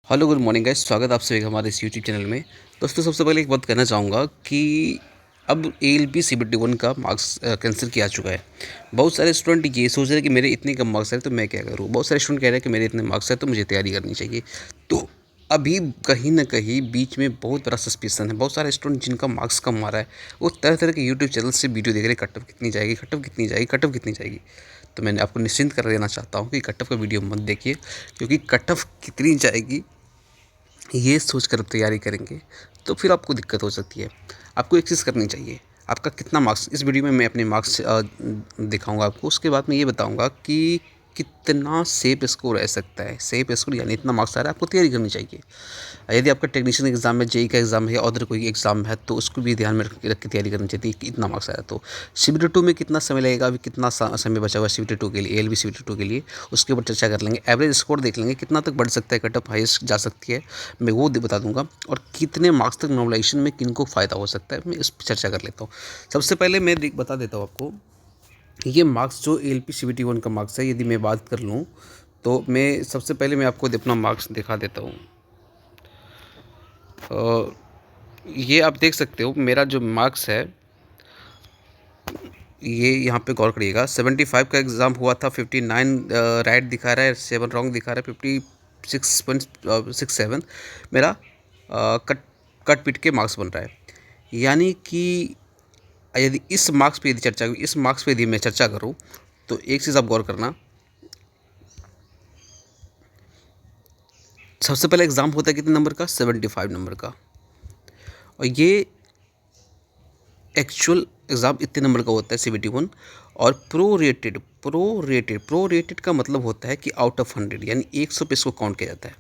Hello good morning guys, स्वागत है आप सभी का हमारे इस यूट्यूब चैनल में। दोस्तों, सबसे पहले एक बात कहना चाहूँगा कि अब एएलपी सीबीटी 1 का मार्क्स कैंसिल किया चुका है। बहुत सारे स्टूडेंट ये सोच रहे हैं कि मेरे इतने कम मार्क्स हैं तो मैं क्या करूँ। बहुत सारे स्टूडेंट कह रहे हैं कि मेरे इतने मार्क्स हैं तो मुझे तैयारी करनी चाहिए। तो अभी कहीं ना कहीं बीच में बहुत बड़ा सस्पेंशन है। बहुत सारे स्टूडेंट जिनका मार्क्स कम आ रहा है वो तरह तरह के यूट्यूब चैनल से वीडियो देख रहे हैं, कट ऑफ कितनी जाएगी, कट ऑफ कितनी जाएगी, कट ऑफ कितनी जाएगी। तो मैंने आपको निश्चिंत कर देना चाहता हूँ कि कट ऑफ का वीडियो मत देखिए, क्योंकि कट ऑफ कितनी जाएगी ये सोच कर तैयारी करेंगे तो फिर आपको दिक्कत हो सकती है। आपको एक चीज़ करनी चाहिए, आपका कितना मार्क्स, इस वीडियो में मैं अपने मार्क्स दिखाऊंगा आपको। उसके बाद मैं ये बताऊंगा कि कितना सेफ स्कोर रह सकता है। सेफ स्कोर यानी इतना मार्क्स आ रहा है, आपको तैयारी करनी चाहिए। यदि आपका टेक्नीशियन एग्जाम है, जेई का एग्जाम है या अदर कोई एग्जाम है तो उसको भी ध्यान में रख के तैयारी करनी चाहिए कि इतना मार्क्स आया। तो सीबीटी 2 में कितना समय लगेगा, अभी कितना समय बचा हुआ है सीबीटी 2 के लिए, एएलबी सीबीटी 2 के लिए, उसके ऊपर चर्चा कर लेंगे। एवरेज स्कोर देख लेंगे कितना तक बढ़ सकता है, कट ऑफ हाईएस्ट जा सकती है, मैं वो बता दूंगा। और कितने मार्क्स तक नॉर्मलाइजेशन में किनको फ़ायदा हो सकता है, मैं इस पर चर्चा कर लेता हूँ। सबसे पहले मैं बता देता हूँ आपको, ये मार्क्स जो एएलपी सीबीटी 1 का मार्क्स है, यदि मैं बात कर लूँ तो मैं सबसे पहले मैं आपको अपना मार्क्स दिखा देता हूँ। ये आप देख सकते हो मेरा जो मार्क्स है, ये यहाँ पे गौर करिएगा। 75 का एग्ज़ाम हुआ था, 59 राइट दिखा रहा है, 7 रॉन्ग दिखा रहा है, 56.67 मेरा कट कट पिट के मार्क्स बन रहा है। यानी कि यदि इस मार्क्स पे यदि मैं चर्चा करूँ तो एक चीज़ आप गौर करना। सबसे पहले एग्ज़ाम होता है कितने नंबर का, 75 नंबर का, और ये एक्चुअल एग्ज़ाम इतने नंबर का होता है सीबीटी 1। और प्रो रेटेड का मतलब होता है कि आउट ऑफ 100, यानी 100 पे इसको काउंट किया जाता है।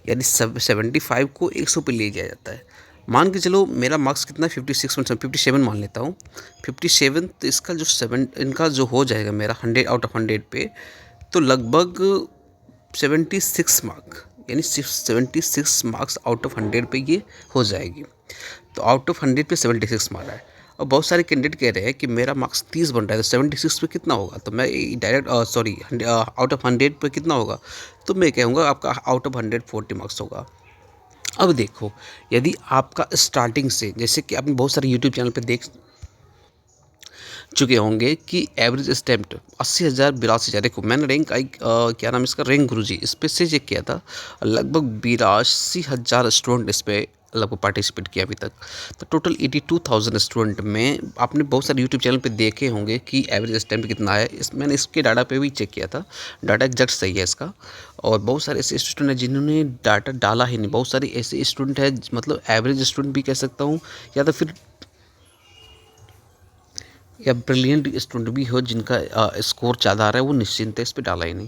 यानी 75 को 100 पे ले जाया जाता है। मान के चलो मेरा मार्क्स कितना, 57 मान लेता हूँ। 57, तो इसका जो इनका जो हो जाएगा मेरा 100 आउट ऑफ 100 पे, तो लगभग 76 मार्क, यानी 76 मार्क्स आउट ऑफ 100 पे ये हो जाएगी। तो आउट ऑफ 100 पे 76 मारा है। और बहुत सारे कैंडिडेट कह रहे हैं कि मेरा मार्क्स 30 बन रहा है तो 76 पे कितना होगा, तो मैं डायरेक्ट आउट ऑफ 100 पे कितना होगा, तो मैं कहूँगा आपका आउट ऑफ 100 40 मार्क्स होगा। अब देखो, यदि आपका स्टार्टिंग से, जैसे कि आपने बहुत सारे यूट्यूब चैनल पे देख चुके होंगे कि एवरेज अटेम्प्ट 80,000 82,000, देखो मैंने रैंक आई क्या नाम इसका, रैंक गुरुजी, इस पे से चेक किया था। लगभग 82,000 स्टूडेंट इस पे लगभग पार्टिसिपेट किया अभी तक। तो टोटल 82,000 स्टूडेंट में आपने बहुत सारे यूट्यूब चैनल पे देखे होंगे कि एवरेज अटेम्प्ट कितना है। मैंने इसके डाटा पे भी चेक किया था, डाटा एग्जैक्ट सही है इसका। और बहुत सारे ऐसे स्टूडेंट हैं जिन्होंने डाटा डाला ही नहीं। बहुत सारे ऐसे स्टूडेंट हैं, मतलब एवरेज स्टूडेंट भी कह सकता हूँ, या तो फिर या ब्रिलियंट स्टूडेंट भी हो जिनका स्कोर ज़्यादा आ रहा है, वो निश्चिंत है, इस पर डाला ही नहीं।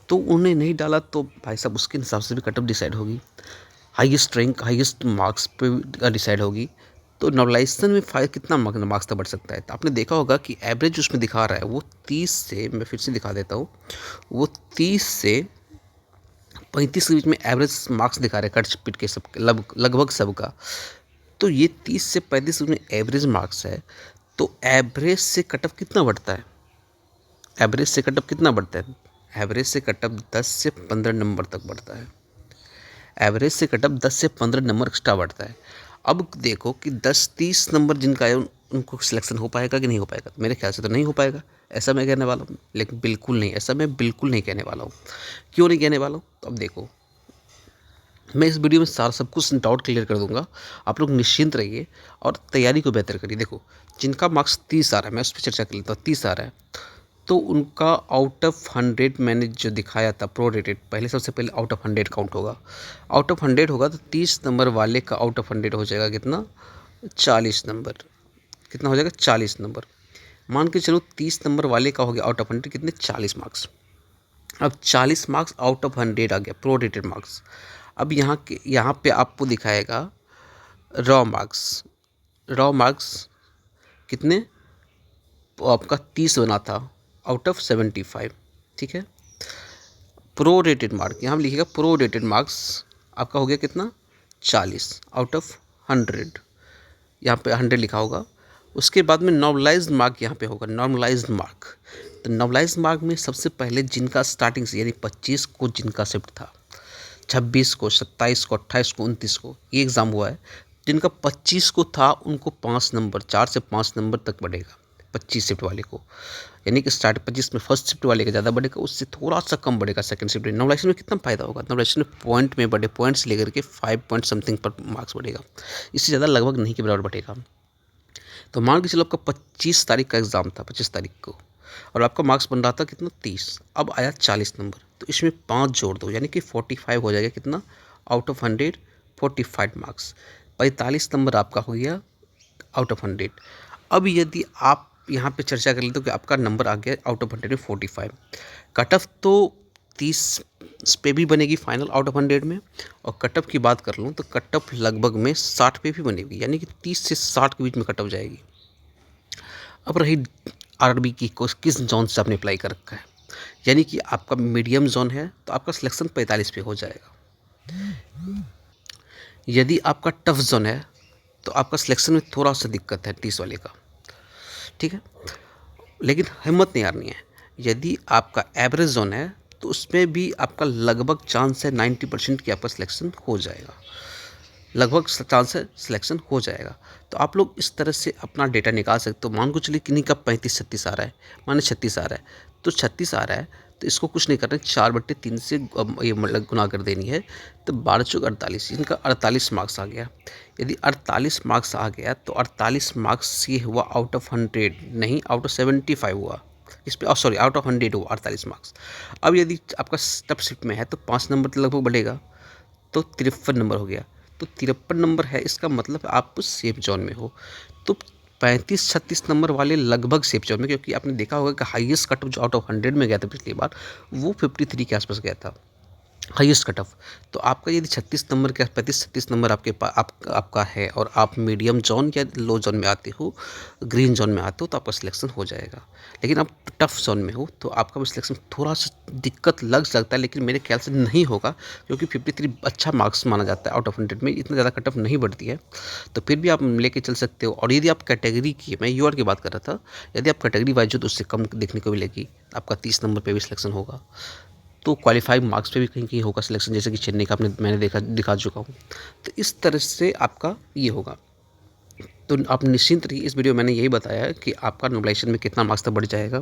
तो उन्हें नहीं डाला तो भाई साहब उसके हिसाब से भी कट ऑफ डिसाइड होगी, हाईएस्ट रैंक हाईएस्ट मार्क्स पे डिसाइड होगी। तो नॉर्मलाइजेशन में कितना मार्क्स तक बढ़ सकता है। तो आपने देखा होगा कि एवरेज उसमें दिखा रहा है वो 30 से, मैं फिर से दिखा देता हूँ, वो 30 से 35 के बीच में एवरेज मार्क्स दिखा रहा है कट पिट के सब, लगभग सबका। तो ये 30 से 35 में एवरेज मार्क्स है। तो एवरेज से कटअप कितना बढ़ता है, एवरेज से कटअप कितना बढ़ता है, एवरेज से कटअप 10 से 15 नंबर तक बढ़ता है। एवरेज से कटअप 10 से 15 नंबर एक्स्ट्रा बढ़ता है। अब देखो कि 10-30 नंबर जिनका है उनको सिलेक्शन हो पाएगा कि नहीं हो पाएगा, मेरे ख्याल से तो नहीं हो पाएगा, ऐसा मैं कहने वाला हूँ। लेकिन बिल्कुल नहीं, ऐसा मैं बिल्कुल नहीं कहने वाला हूँ। क्यों नहीं कहने वाला हूँ, तो अब देखो, मैं इस वीडियो में सारा सब कुछ डाउट क्लियर कर दूंगा। आप लोग निश्चिंत रहिए और तैयारी को बेहतर करिए। देखो, जिनका मार्क्स 30 आ रहा है, मैं उस पर चर्चा कर लेता हूँ। 30 आ रहा है तो उनका आउट ऑफ 100 मैंने जो दिखाया था प्रो रेटेड, पहले सबसे पहले आउट ऑफ 100 काउंट होगा। आउट ऑफ 100 होगा तो 30 नंबर वाले का आउट ऑफ 100 हो जाएगा कितना, 40 नंबर। कितना हो जाएगा, 40 नंबर। मान के चलो 30 नंबर वाले का हो गया आउट ऑफ 100 कितने, 40 मार्क्स। अब 40 मार्क्स आउट ऑफ 100 आ गया प्रो रेटेड मार्क्स। अब यहाँ पे आपको दिखाएगा रॉ मार्क्स। रॉ मार्क्स कितने, तो आपका 30 बना था आउट ऑफ 75, ठीक है। प्रो रेटेड मार्क यहाँ लिखिएगा, प्रो रेटेड मार्क्स आपका हो गया कितना, 40 आउट ऑफ 100, यहाँ पे 100 लिखा होगा। उसके बाद में नॉर्मलाइज्ड मार्क यहाँ पे होगा, नॉर्मलाइज्ड मार्क। तो नॉर्मलाइज्ड मार्क में सबसे पहले जिनका स्टार्टिंग से यानी 25 को जिनका शिफ्ट था, 26 को, 27 को, 28 को, 29 को ये एग्ज़ाम हुआ है। जिनका 25 को था उनको 5 नंबर, 4 से 5 नंबर तक बढ़ेगा 25 शिफ्ट वाले को, यानी कि स्टार्ट 25 में फर्स्ट शिफ्ट वाले का ज़्यादा बढ़ेगा, उससे थोड़ा सा कम बढ़ेगा सेकंड शिफ्ट में। नॉमिनेशन में कितना फ़ायदा होगा, नॉमिनेशन में पॉइंट में बढ़े, पॉइंट्स लेकर के 5 पॉइंट समथिंग पर मार्क्स बढ़ेगा, इससे ज़्यादा लगभग नहीं के बराबर बढ़ेगा। तो मान के चलो आपका 25 तारीख का एग्ज़ाम था, 25 तारीख को, और आपका मार्क्स बन रहा था कितना 30, अब आया 40 नंबर, तो इसमें 5 जोड़ दो यानी कि 45 हो जाएगा। कितना आउट ऑफ 100 45 मार्क्स, 45 नंबर आपका हो गया आउट ऑफ 100। अब यदि आप यहाँ पे चर्चा कर लेते हो कि आपका नंबर आ गया आउट ऑफ 100 में 45, कट ऑफ तो 30 पे भी बनेगी फाइनल आउट ऑफ 100 में, और कट ऑफ की बात कर लूँ तो कट ऑफ लगभग में 60 पे भी बनेगी, यानी कि 30 से 60 के बीच में कट ऑफ जाएगी। अब रही आरआरबी की किस जोन से आपने अप्लाई कर रखा है, यानी कि आपका मीडियम जोन है तो आपका सिलेक्शन 45 पे हो जाएगा। यदि आपका टफ जोन है तो आपका सिलेक्शन में थोड़ा सा दिक्कत है 30 वाले का, ठीक है, लेकिन हिम्मत नहीं हारनी है। यदि आपका एवरेज जोन है तो उसमें भी आपका लगभग चांस है 90% की आपका सिलेक्शन हो जाएगा, लगभग चांस है सिलेक्शन हो जाएगा। तो आप लोग इस तरह से अपना डेटा निकाल सकते हो। मान को चलिए किन्हीं का 35-36 आ रहा है, माने 36 आ रहा है, तो 36 आ रहा है तो इसको कुछ नहीं करना है, 4/3 से ये मतलब गुना कर देनी है, तो 12 चौक 48, इनका 48 मार्क्स आ गया। यदि 48 मार्क्स आ गया तो 48 मार्क्स ये हुआ आउट ऑफ 100, नहीं आउट ऑफ 75 हुआ इस पर, सॉरी आउट ऑफ 100 हुआ 48 मार्क्स। अब यदि आपका टफ शिफ्ट में है तो 5 नंबर तो लगभग बढ़ेगा, तो 53 नंबर हो गया। तो 53 नंबर है, इसका मतलब आप सेफ जोन में हो। तो 35-36 नंबर वाले लगभग सेफ जोन में, क्योंकि आपने देखा होगा कि हाईएस्ट कट ऑफ जो आउट ऑफ 100 में गया था पिछली बार वो 53 के आसपास गया था हाईएस्ट कट ऑफ। तो आपका यदि 36 नंबर के 35-36 नंबर आपके पास आपका है और आप मीडियम जोन या लो जोन में आते हो, ग्रीन जोन में आते हो, तो आपका सिलेक्शन हो जाएगा। लेकिन आप टफ जोन में हो तो आपका भी सिलेक्शन थोड़ा सा दिक्कत लग सकता है, लेकिन मेरे ख्याल से नहीं होगा, क्योंकि 53 अच्छा मार्क्स माना जाता है आउट ऑफ 100 में, इतना ज़्यादा कट ऑफ नहीं बढ़ती है। तो फिर भी आप लेके चल सकते हो। और यदि आप कैटेगरी की, मैं यूआर की बात कर रहा था, यदि आप कैटेगरी वाइज हो तो उससे कम देखने को मिलेगी, आपका 30 नंबर पर भी सिलेक्शन होगा। तो क्वालिफाइड मार्क्स पे भी कहीं कहीं होगा सिलेक्शन, जैसे कि चेन्नई का मैंने दिखा चुका हूँ। तो इस तरह से आपका ये होगा। तो आप निश्चिंत रहिए, इस वीडियो में मैंने यही बताया है कि आपका नॉमिनेशन में कितना मार्क्स तक बढ़ जाएगा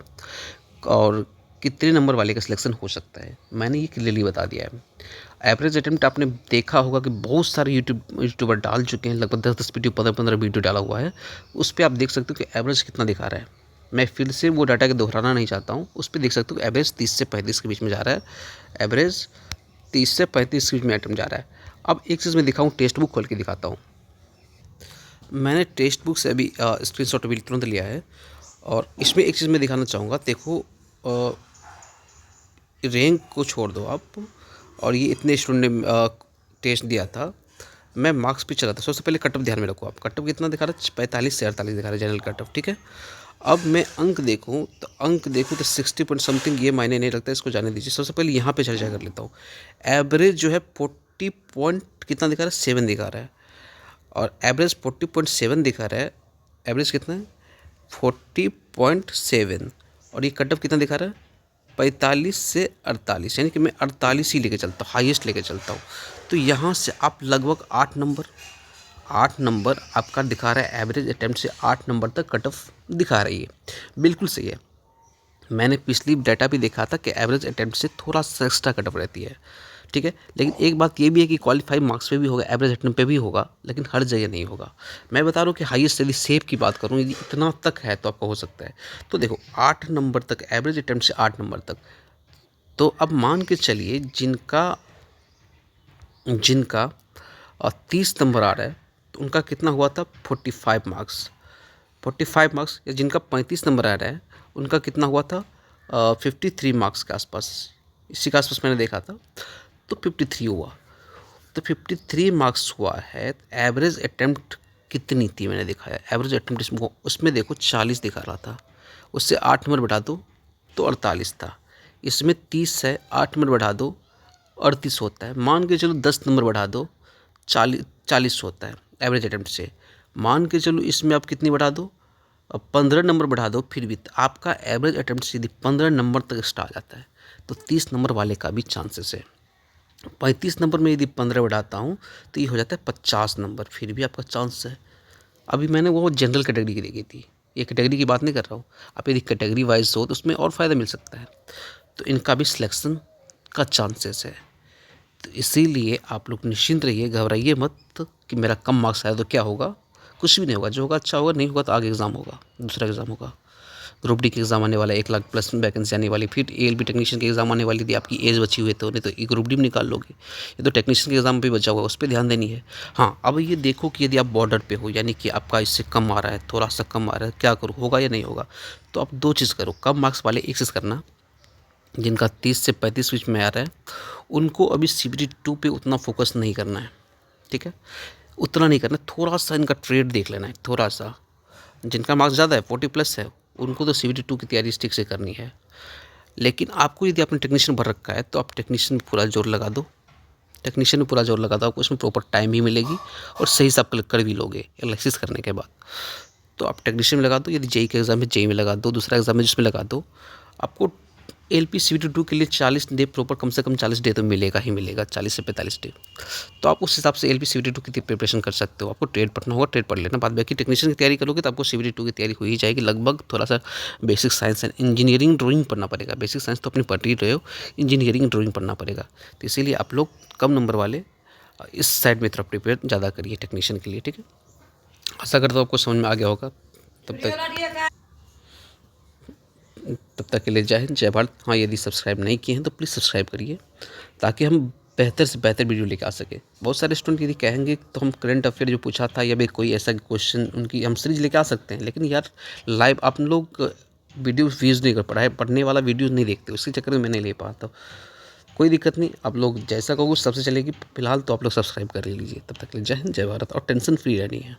और कितने नंबर वाले का सिलेक्शन हो सकता है, मैंने ये क्लियरली बता दिया है। एवरेज अटेम्प्ट आपने देखा होगा कि बहुत सारे यूट्यूबर डाल चुके हैं, लगभग 10-10 वीडियो, 15-15 वीडियो डाला हुआ है, उस पर आप देख सकते हो कि एवरेज कितना दिखा रहा है। मैं फिर से वो डाटा के दोहराना नहीं चाहता हूँ, उस पर देख सकते हो कि एवरेज 30 से 35 के बीच में जा रहा है, एवरेज 30 से 35 के बीच में अटेम्प्ट जा रहा है। अब एक चीज़ मैं दिखाऊँ, टेक्स्ट बुक खोल के दिखाता हूँ। मैंने टेक्स्ट बुक से अभी स्क्रीनशॉट अभी तुरंत लिया है, और इसमें एक चीज़ मैं दिखाना चाहूँगा। देखो, रैंक को छोड़ दो आप, और ये इतने स्टूडेंट ने टेस्ट दिया था, मैं मार्क्स पे चला था। सबसे पहले कट ऑफ ध्यान में रखो आप, कट ऑफ कितना दिखा रहा है, 45 से 48 दिखा रहा है जनरल कट ऑफ, ठीक है। अब मैं अंक देखूँ तो 60 पॉइंट समथिंग, ये मायने नहीं रखता, इसको जाने दीजिए। सबसे पहले यहाँ पे चर्चा कर लेता हूँ। एवरेज जो है 40 पॉइंट कितना दिखा रहा है, 7 दिखा रहा है, और एवरेज 40.7 दिखा रहा है। एवरेज कितना है, 40.7, और ये कट ऑफ कितना दिखा रहा है, 45 से 48, यानी कि मैं 48 ही लेके चलता हूँ, हाईएस्ट लेके चलता हूँ। तो यहाँ से आप लगभग 8 नंबर आपका दिखा रहा है, एवरेज अटैम्प्ट से 8 नंबर तक कट ऑफ दिखा रही है, बिल्कुल सही है। मैंने पिछली डाटा भी देखा था कि एवरेज अटैम्प्ट से थोड़ा सा एक्स्ट्रा कट ऑफ रहती है, ठीक है। लेकिन एक बात ये भी है कि क्वालिफाई मार्क्स पे भी होगा, एवरेज अटेम्प्ट पे भी होगा, लेकिन हर जगह नहीं होगा। मैं बता रहा हूँ कि हाईएस्ट यदि सेफ की बात करूँ, यदि इतना तक है तो आपका हो सकता है। तो देखो 8 नंबर तक एवरेज अटेम्प्ट से 8 नंबर तक, तो अब मान के चलिए जिनका जिनका 30 नंबर आ रहा है तो उनका कितना हुआ था, 45 मार्क्स, 45 मार्क्स। या जिनका 35 नंबर आ रहा है उनका कितना हुआ था, 53 मार्क्स के आसपास, इसी के आसपास मैंने देखा था, तो 53 हुआ। तो 53 मार्क्स हुआ है। एवरेज अटेम्प्ट कितनी थी मैंने देखा है, एवरेज अटेम्प्ट उसमें देखो 40 दिखा रहा था, उससे 8 नंबर बढ़ा दो तो 48 था। इसमें 30 है, 8 नंबर बढ़ा दो 38 होता है। मान के चलो 10 नंबर बढ़ा दो 40 होता है एवरेज अटेम्प्ट से। मान के चलो इसमें आप कितनी बढ़ा दो, 15 नंबर बढ़ा दो, फिर भी आपका एवरेज अटेम्प्ट सीधी 15 नंबर तक एक्स्ट्रा आ जाता है। तो 30 नंबर वाले का भी चांसेस है। 35 नंबर में यदि 15 बढ़ाता हूँ तो ये हो जाता है 50 नंबर, फिर भी आपका चांस है। अभी मैंने वो जनरल कैटेगरी की देखी थी, ये कैटेगरी की बात नहीं कर रहा हूँ। आप यदि कैटेगरी वाइज हो तो उसमें और फ़ायदा मिल सकता है, तो इनका भी सिलेक्शन का चांसेस है। तो इसीलिए आप लोग निश्चिंत रहिए, घबराइए मत कि मेरा कम मार्क्स आया तो क्या होगा। कुछ भी नहीं होगा, जो होगा अच्छा होगा, नहीं होगा तो आगे एग्ज़ाम होगा, दूसरा एग्ज़ाम होगा। ग्रुप डी के एग्ज़ाम आने वाला है, 1 लाख प्लस वैकेंसी आने वाली, फिर एएलबी टेक्नीशियन के एग्ज़ाम आने वाली थी। आपकी एज बची हुई है तो नहीं तो ये ग्रुप डी में निकाल लोगे। ये तो टेक्नीशियन के एग्ज़ाम भी बचा हुआ है, उस पे ध्यान देनी है। हाँ, अब ये देखो कि यदि आप बॉर्डर पे हो, यानी कि आपका इससे कम आ रहा है, थोड़ा-सा कम आ रहा है, क्या करूँ, होगा या नहीं होगा? तो आप 2 चीज़ करो, कम मार्क्स वाले एक चीज़ करना, जिनका 30 से 35 बीच में आ रहा है, उनको अभी सीबीटी 2 पे उतना फ़ोकस नहीं करना है, ठीक है? उतना नहीं करना, थोड़ा-सा इनका ट्रेड देख लेना है, थोड़ा-सा। जिनका मार्क्स ज़्यादा है, 40 प्लस है, उनको तो सीबीटी 2 की तैयारी ठीक से करनी है। लेकिन आपको यदि आपने टेक्नीशियन भर रखा है, तो आप टेक्नीशियन में पूरा ज़ोर लगा दो। टेक्नीशियन में पूरा ज़ोर लगा दो, आपको उसमें प्रॉपर टाइम भी मिलेगी और सही से आप कर भी लोगे एनालिसिस करने के बाद। तो आप टेक्नीशियन में लगा दो, यदि जेईई का एग्ज़ाम है जेईई में लगा दो, दूसरा एग्ज़ाम है जिसमें लगा दो। आपको एलपी सीबीटी 2 के लिए 40 डे प्रॉपर, कम से कम 40 डे तो मिलेगा ही मिलेगा, 40 से 45 डे। तो आप उस हिसाब से एलपी सीबीटी 2 की प्रिपरेशन कर सकते हो। आपको ट्रेड पढ़ना होगा, ट्रेड पढ़ लेना। बाद बाकी टेक्नीशियन की तैयारी करोगे तो आपको सीबीटी 2 की तैयारी हो ही जाएगी लगभग। थोड़ा-सा basic science and engineering drawing पढ़ना पड़ेगा। बेसिक साइंस तो अपनी पढ़ ही रहे हो, इंजीनियरिंग ड्राइंग पढ़ना पड़ेगा। तो इसीलिए आप लोग कम नंबर वाले इस साइड में थोड़ा प्रिपेयर ज़्यादा करिए टेक्नीशियन के लिए, ठीक है? आशा करता हूँ आपको समझ में आ गया होगा। तब तक के लिए जय हिंद, जय भारत। हाँ, यदि सब्सक्राइब नहीं किए हैं तो प्लीज़ सब्सक्राइब करिए, ताकि हम बेहतर से बेहतर वीडियो लेके आ सकें। बहुत सारे स्टूडेंट यदि कहेंगे तो हम करंट अफेयर जो पूछा था या फिर कोई ऐसा क्वेश्चन उनकी हम सीरीज लेके आ सकते हैं, लेकिन यार लाइव आप लोग वीडियो व्यूज़ नहीं कर पढ़ाई पढ़ने वाला वीडियो नहीं देखते, उसके चक्कर में मैं नहीं ले पाता। कोई दिक्कत नहीं, आप लोग जैसा कहोगे सबसे चलेगी। फिलहाल तो आप लोग सब्सक्राइब कर लीजिए। तब तक के लिए जय हिंद, जय भारत और टेंशन फ्री रहनी है।